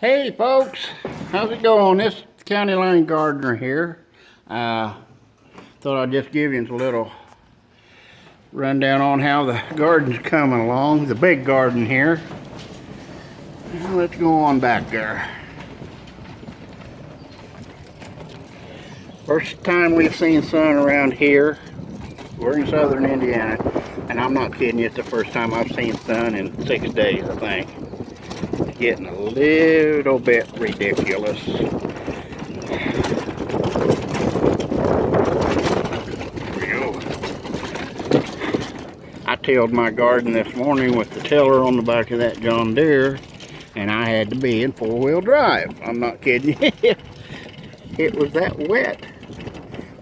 Hey folks, how's it going? This County Line Gardener here. Thought I'd just give you a little rundown on how the garden's coming along. The big garden here. Let's go on back there. First time we've seen sun around here. We're in southern Indiana, and I'm not kidding you, it's the first time I've seen sun in 6 days, I think. It's getting a little bit ridiculous. I tilled my garden this morning with the tiller on the back of that John Deere, and I had to be in 4-wheel drive. I'm not kidding you. It was that wet.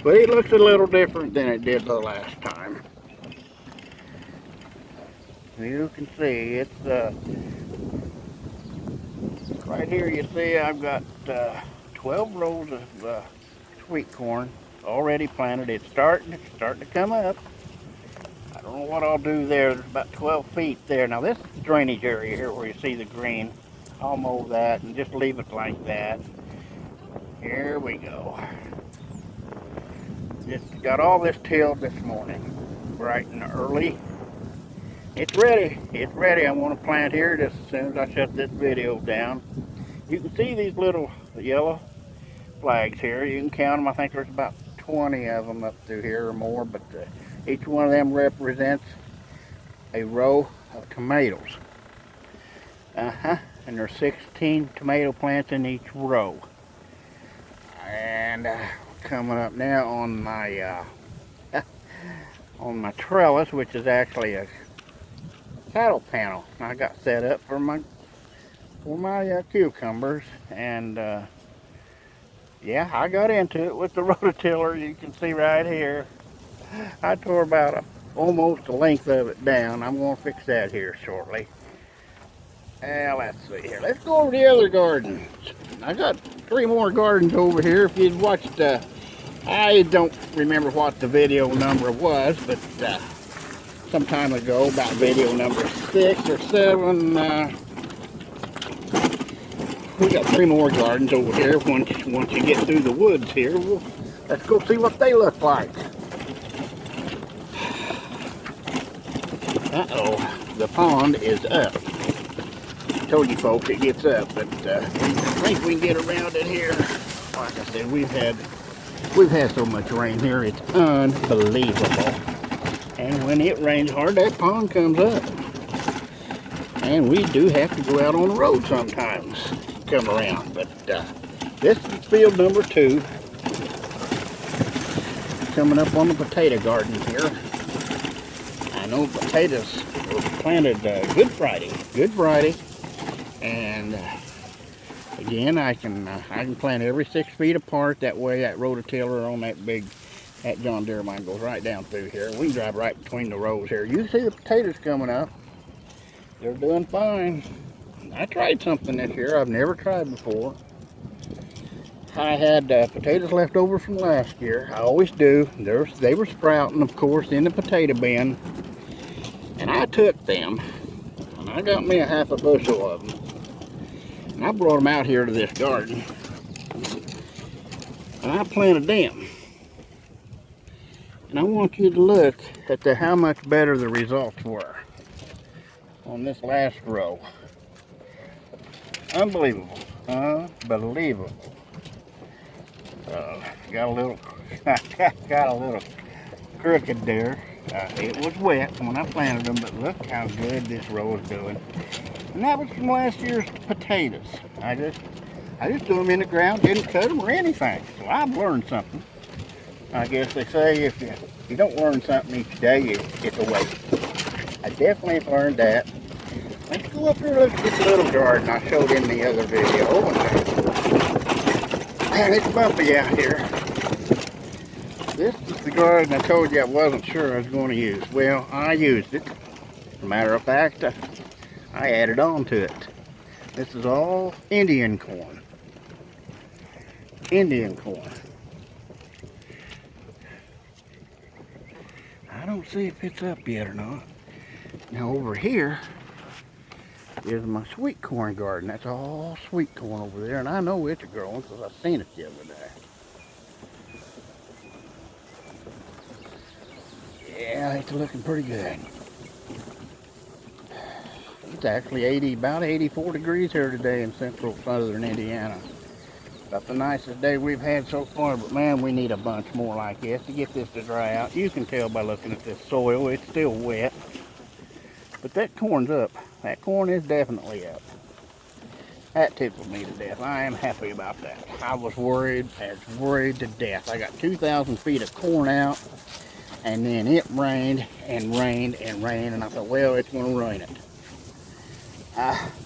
But it looks a little different than it did the last time. You can see it's right here. You see I've got 12 rows of sweet corn already planted. It's starting to come up. I don't know what I'll do there. There's about 12 feet there. Now this is the drainage area here where you see the green. I'll mow that and just leave it like that. Here we go. Just got all this tilled this morning, bright and early. It's ready. It's ready. I want to plant here just as soon as I shut this video down. You can see these little yellow flags here. You can count them. I think there's about 20 of them up through here or more, but each one of them represents a row of tomatoes. And there's 16 tomato plants in each row. And coming up now on my trellis, which is actually a cattle panel I got set up for my cucumbers, and yeah, I got into it with the rototiller. You can see right here I tore about almost the length of it down. I'm going to fix that here shortly. Let's see here. Let's go over the other gardens. I got 3 more gardens over here. If you'd watched, I don't remember what the video number was, but some time ago, about video number 6 or 7, we got 3 more gardens over here. Once you get through the woods here, let's go see what they look like. Uh-oh, the pond is up. I told you folks it gets up, but I think we can get around it here. Like I said, we've had so much rain here, it's unbelievable. And when it rains hard, that pond comes up. And we do have to go out on the road sometimes, come around. But this is field number 2. Coming up on the potato garden here. I know potatoes were planted Good Friday. And again, I can plant every 6 feet apart. That way, that rototiller on that John Deere mine goes right down through here. We can drive right between the rows here. You see the potatoes coming up. They're doing fine. I tried something this year I've never tried before. I had potatoes left over from last year. I always do. They were sprouting, of course, in the potato bin. And I took them, and I got me a half a bushel of them. And I brought them out here to this garden. And I planted them. And I want you to look at how much better the results were on this last row. Unbelievable. Unbelievable. Got a little crooked there. It was wet when I planted them, but look how good this row is doing. And that was from last year's potatoes. I just threw them in the ground, didn't cut them or anything. So I've learned something. I guess they say if you don't learn something each day, it's a waste. I definitely have learned that. Let's go up here and look at this little garden I showed in the other video. And it's bumpy out here. This is the garden I told you I wasn't sure I was going to use. Well, I used it. As a matter of fact, I added on to it. This is all Indian corn. Indian corn. I don't see if it's up yet or not. Now over here, is my sweet corn garden. That's all sweet corn over there, and I know it's growing because I seen it the other day. Yeah, it's looking pretty good. It's actually about 84 degrees here today in central southern Indiana. About the nicest day we've had so far, but man, we need a bunch more like this to get this to dry out. You can tell by looking at this soil, it's still wet. But that corn's up. That corn is definitely up. That tickled me to death. I am happy about that. I was worried to death. I got 2,000 feet of corn out, and then it rained and rained and rained, and I thought, well, it's going to ruin it.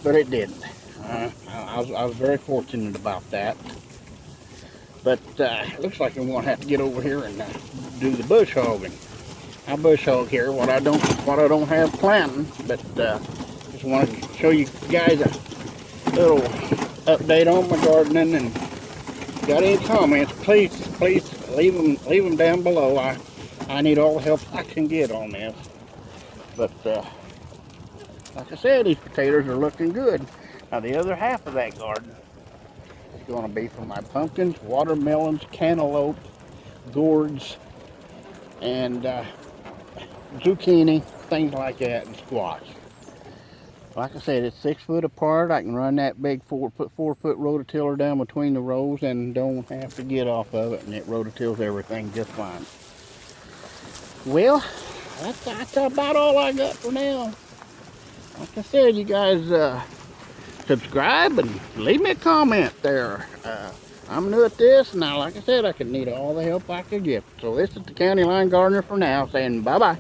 But it didn't. I was very fortunate about that. But it looks like I'm going to have to get over here and do the bush hogging. I bush hog here what I don't have planting, but just want to show you guys a little update on my gardening. And got any comments, please leave them down below. I need all the help I can get on this. But like I said, these potatoes are looking good. Now the other half of that garden is going to be for my pumpkins, watermelons, cantaloupe, gourds, and zucchini, things like that, and squash. Like I said, it's 6 foot apart. I can run that big 4 foot rototiller down between the rows and don't have to get off of it, and it rototills everything just fine. Well, that's about all I got for now. Like I said, you guys subscribe and leave me a comment there. I'm new at this, and now, like I said, I could need all the help I could get. So this is the County Line Gardener for now, saying bye-bye.